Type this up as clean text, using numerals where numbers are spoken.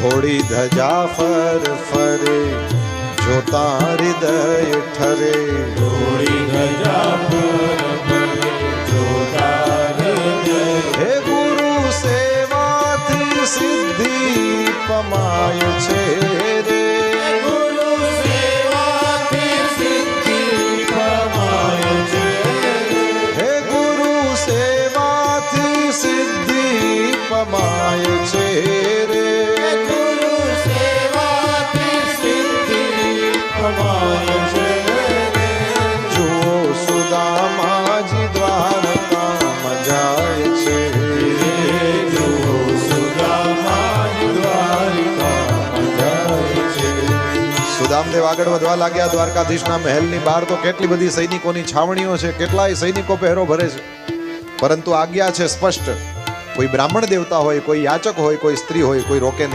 ઘોડી ધજા ફર ફરે જોતા હૃદય ઠરે ઘોડી ધજા ફર ફરે જોતા હૃદય હે ગુરુ સેવાથી સિદ્ધિ પમાય છે રે ગુરુ સેવાથી સિદ્ધિ પમાય છે હે ગુરુ સેવાથી સિદ્ધિ પમાય છે રે ગુરુ સેવાથી સિદ્ધિ પમાય છે જુઓ સુદામાજી દ્વારકામાં જાય છે જુઓ સુદામાજી દ્વારિકામાં જાય છે સુદામદેવ આગળ વધવા લાગ્યા. દ્વારકાધીશના મહેલની બહાર તો કેટલી બધી સૈનિકોની છાવણીઓ છે, કેટલાય સૈનિકો પહેરો ભરે છે, પરંતુ આજ્ઞા છે સ્પષ્ટ, કોઈ બ્રાહ્મણ દેવતા હોય, કોઈ યાચક હોય, કોઈ સ્ત્રી હોય, કોઈ રોકે નહીં.